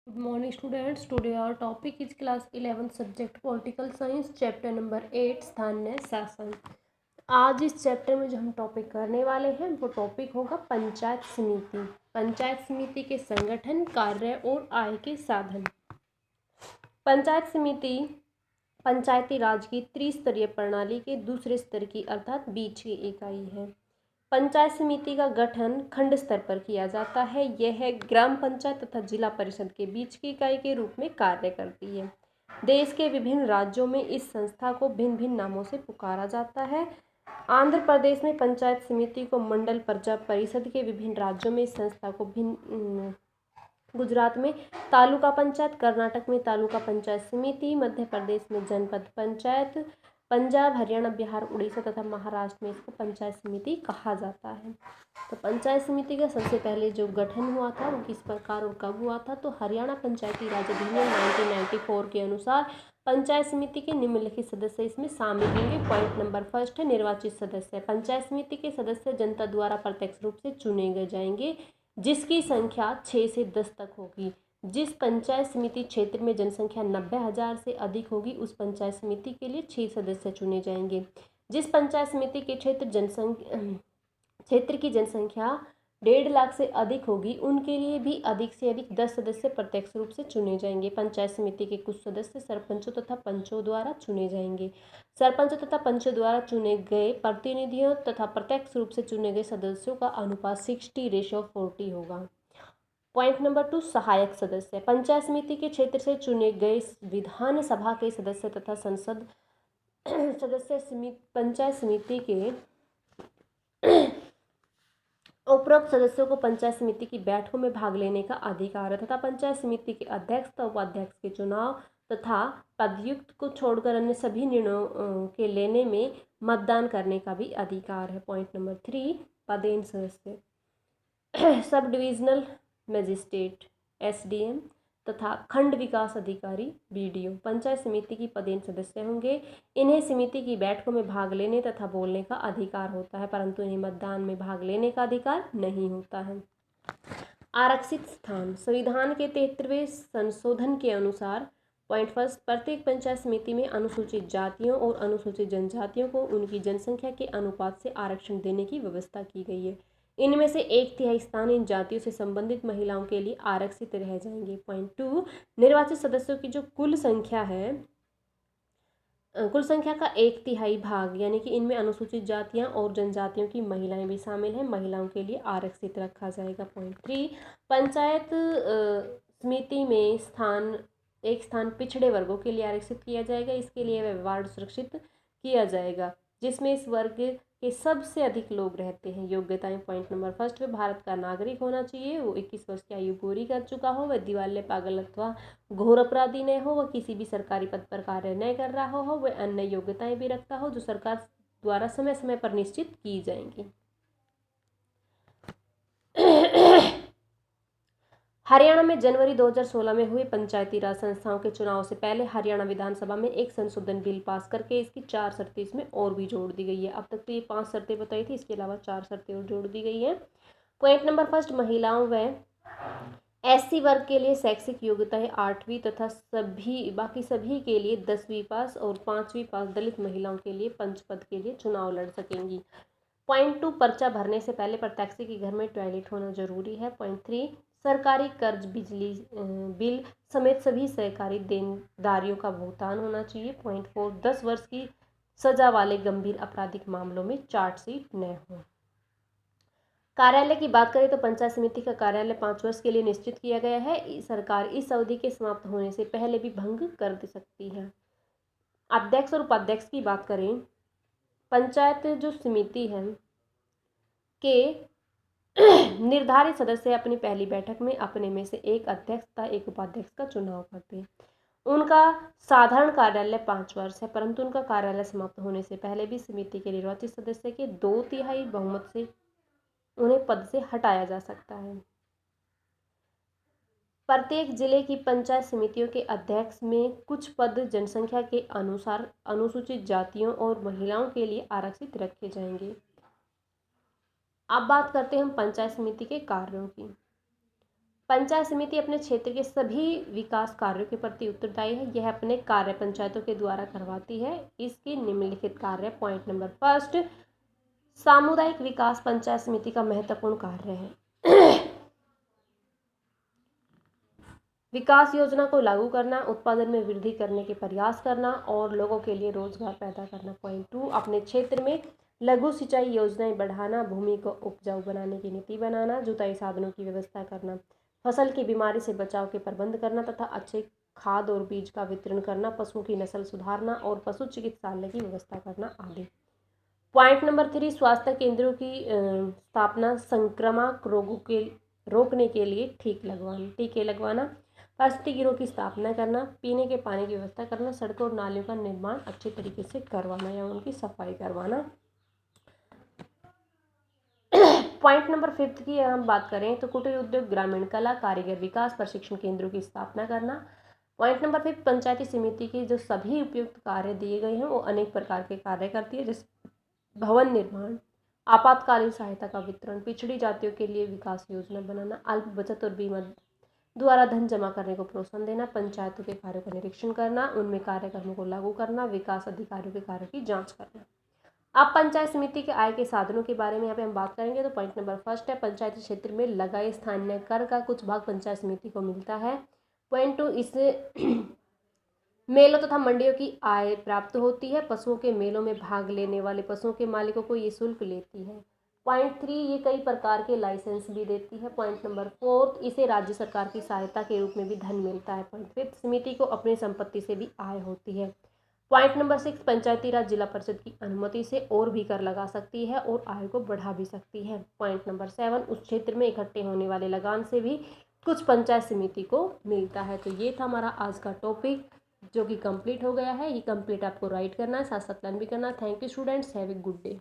Good morning students. Today our topic is class 11th subject political science chapter number 8 स्थानीय शासन। आज इस chapter में जो हम टॉपिक करने वाले हैं वो टॉपिक होगा पंचायत समिति। पंचायत समिति के संगठन, कार्य और आय के साधन। पंचायत समिति पंचायती राज की त्रिस्तरीय प्रणाली के दूसरे स्तर की अर्थात बीच की इकाई है। पंचायत समिति का गठन खंड स्तर पर किया जाता है। यह ग्राम पंचायत तथा जिला परिषद के बीच की इकाई के रूप में कार्य करती है। देश के विभिन्न राज्यों में इस संस्था को भिन्न भिन्न नामों से पुकारा जाता है। आंध्र प्रदेश में पंचायत समिति को मंडल प्रजा परिषद के विभिन्न राज्यों में इस संस्था को भिन्न गुजरात में तालुका पंचायत, कर्नाटक में तालुका पंचायत समिति, मध्य प्रदेश में जनपद पंचायत, पंजाब, हरियाणा, बिहार, उड़ीसा तथा महाराष्ट्र में इसको पंचायत समिति कहा जाता है। तो पंचायत समिति का सबसे पहले जो गठन हुआ था वो किस प्रकार और कब हुआ था, तो हरियाणा पंचायती राज अधिनियम 1994 के अनुसार पंचायत समिति के निम्नलिखित सदस्य इसमें शामिल होंगे। पॉइंट नंबर फर्स्ट है निर्वाचित सदस्य। पंचायत समिति के सदस्य जनता द्वारा प्रत्यक्ष रूप से चुने गए जाएंगे, जिसकी संख्या 6 से 10 तक होगी। जिस पंचायत समिति क्षेत्र में जनसंख्या 90,000 से अधिक होगी उस पंचायत समिति के लिए 6 सदस्य चुने जाएंगे। जिस पंचायत समिति के क्षेत्र की जनसंख्या 1.5 लाख से अधिक होगी उनके लिए भी अधिक से अधिक 10 सदस्य प्रत्यक्ष रूप से चुने जाएंगे। पंचायत समिति के कुछ सदस्य सरपंचों तथा पंचों द्वारा चुने जाएंगे। सरपंचों तथा पंचों द्वारा चुने गए प्रतिनिधियों तथा प्रत्यक्ष रूप से चुने गए सदस्यों का अनुपात 60:40 होगा। पॉइंट नंबर 2 सहायक सदस्य। पंचायत समिति के क्षेत्र से चुने गए विधानसभा के सदस्य तथा संसद सदस्य पंचायत समिति के उपरोक्त सदस्यों को पंचायत समिति की बैठकों में भाग लेने का अधिकार है तथा पंचायत समिति के अध्यक्ष तथा उपाध्यक्ष के चुनाव तथा पदयुक्त को छोड़कर अन्य सभी निर्णयों के लेने में मतदान करने का भी अधिकार है। पॉइंट नंबर 3 पदेन सदस्य। सब डिविजनल मजिस्ट्रेट SDM तथा खंड विकास अधिकारी BDO पंचायत समिति की पदेन सदस्य होंगे। इन्हें समिति की बैठकों में भाग लेने तथा बोलने का अधिकार होता है, परंतु इन्हें मतदान में भाग लेने का अधिकार नहीं होता है। आरक्षित स्थान। संविधान के 73वें संशोधन के अनुसार पॉइंट फर्स्ट प्रत्येक पंचायत समिति में अनुसूचित जातियों और अनुसूचित जनजातियों को उनकी जनसंख्या के अनुपात से आरक्षण देने की व्यवस्था की गई है। इनमें से 1/3 स्थान इन जातियों से संबंधित महिलाओं के लिए आरक्षित रह जाएंगे। पॉइंट 2 निर्वाचित सदस्यों की जो कुल संख्या है, कुल संख्या का 1/3 भाग यानी कि इनमें अनुसूचित जातियां और जनजातियों की महिलाएं भी शामिल हैं, महिलाओं के लिए आरक्षित रखा जाएगा। पॉइंट 3 पंचायत समिति में एक स्थान पिछड़े वर्गों के लिए आरक्षित किया जाएगा। इसके लिए वह वार्ड सुरक्षित किया जाएगा जिसमें इस वर्ग के सबसे अधिक लोग रहते हैं। योग्यताएं। पॉइंट नंबर फर्स्ट में भारत का नागरिक होना चाहिए, वो 21 वर्ष की आयु पूरी कर चुका हो, वह दिवालिया, पागल अथवा घोर अपराधी न हो, वह किसी भी सरकारी पद पर कार्य न कर रहा हो, वह अन्य योग्यताएं भी रखता हो जो सरकार द्वारा समय समय पर निश्चित की जाएंगी। हरियाणा में जनवरी 2016 में हुए पंचायती राज संस्थाओं के चुनाव से पहले हरियाणा विधानसभा में एक संशोधन बिल पास करके इसकी 4 शर्तें इसमें और भी जोड़ दी गई है। अब तक तो ये 5 शर्तें बताई थी, इसके अलावा 4 शर्तें और जोड़ दी गई है। पॉइंट नंबर फर्स्ट महिलाओं व SC वर्ग के लिए शैक्षिक योग्यताएं 8वीं तथा बाकी सभी के लिए 10वीं पास और 5वीं पास दलित महिलाओं के लिए पंच पद के लिए चुनाव लड़ सकेंगी। पॉइंट 2 पर्चा भरने से पहले प्रत्याशी के घर में टॉयलेट होना जरूरी है। पॉइंट 3 सरकारी कर्ज, बिजली बिल समेत सभी सरकारी देनदारियों का भुगतान होना चाहिए। पॉइंट 4 10 वर्ष की सजा वाले गंभीर आपराधिक मामलों में चार्जशीट न हो। कार्यालय की बात करें तो पंचायत समिति का कार्यालय 5 वर्ष के लिए निश्चित किया गया है। सरकार इस अवधि के समाप्त होने से पहले भी भंग कर दे सकती है। अध्यक्ष और उपाध्यक्ष की बात करें, पंचायत जो समिति है के निर्धारित सदस्य अपनी पहली बैठक में अपने में से एक अध्यक्ष तथा एक उपाध्यक्ष का चुनाव करते हैं। उनका साधारण कार्यालय 5 वर्ष है, परंतु उनका कार्यालय समाप्त होने से पहले भी समिति के निर्वाचित सदस्य के 2/3 बहुमत से उन्हें पद से हटाया जा सकता है। प्रत्येक जिले की पंचायत समितियों के अध्यक्ष में कुछ पद जनसंख्या के अनुसार अनुसूचित जातियों और महिलाओं के लिए आरक्षित रखे जाएंगे। अब बात करते हैं हम पंचायत समिति के कार्यों की। पंचायत समिति अपने क्षेत्र के सभी विकास कार्यों के प्रति उत्तरदायी है। यह अपने कार्य पंचायतों के द्वारा करवाती है। इसकी निम्नलिखित कार्य, पॉइंट नंबर फर्स्ट, सामुदायिक विकास पंचायत समिति का महत्वपूर्ण कार्य है। विकास योजना को लागू करना, उत्पादन में वृद्धि करने के प्रयास करना और लोगों के लिए रोजगार पैदा करना। पॉइंट टू, अपने क्षेत्र में लघु सिंचाई योजनाएं बढ़ाना, भूमि को उपजाऊ बनाने की नीति बनाना, जुताई साधनों की व्यवस्था करना, फसल की बीमारी से बचाव के प्रबंध करना तथा अच्छे खाद और बीज का वितरण करना, पशुओं की नस्ल सुधारना और पशु चिकित्सालय की व्यवस्था करना आदि। पॉइंट नंबर थ्री, स्वास्थ्य केंद्रों की स्थापना, संक्रामक रोगों के रोकने के लिए टीके लगवाना, प्लास्टिक गिरोह की स्थापना करना, पीने के पानी की व्यवस्था करना, सड़कों और नालियों का निर्माण अच्छे तरीके से करवाना या उनकी सफाई करवाना। पॉइंट नंबर फिफ्थ की हम बात करें तो कुटीर उद्योग, ग्रामीण कला, कारीगर विकास, प्रशिक्षण केंद्रों की स्थापना करना। पॉइंट नंबर फिफ्थ, पंचायती समिति के जो सभी उपयुक्त कार्य दिए गए हैं वो अनेक प्रकार के कार्य करती है, जैसे भवन निर्माण, आपातकालीन सहायता का वितरण, पिछड़ी जातियों के लिए विकास योजना बनाना, अल्प बचत और बीमा द्वारा धन जमा करने को प्रोत्साहन देना, पंचायतों के कार्यों का निरीक्षण करना, उनमें कार्यक्रमों को लागू करना, विकास अधिकारियों के कार्यों की जांच करना। अब पंचायत समिति के आय के साधनों के बारे में यहाँ पे हम बात करेंगे। तो पॉइंट नंबर फर्स्ट है, पंचायती क्षेत्र में लगाए स्थानीय कर का कुछ भाग पंचायत समिति को मिलता है। पॉइंट टू, इससे मेलों तथा मंडियों की आय प्राप्त होती है। पशुओं के मेलों में भाग लेने वाले पशुओं के मालिकों को ये शुल्क लेती है। पॉइंट थ्री, ये कई प्रकार के लाइसेंस भी देती है। पॉइंट नंबर फोर्थ, इसे राज्य सरकार की सहायता के रूप में भी धन मिलता है। पॉइंट फिफ्थ, समिति को अपनी संपत्ति से भी आय होती है। पॉइंट नंबर सिक्स, पंचायती राज जिला परिषद की अनुमति से और भी कर लगा सकती है और आय को बढ़ा भी सकती है। पॉइंट नंबर सेवन, उस क्षेत्र में इकट्ठे होने वाले लगान से भी कुछ पंचायत समिति को मिलता है। तो ये था हमारा आज का टॉपिक जो कि कंप्लीट हो गया है। ये कंप्लीट आपको राइट करना है, साथ साथ लर्न भी करना है। Thank you students, have a good day.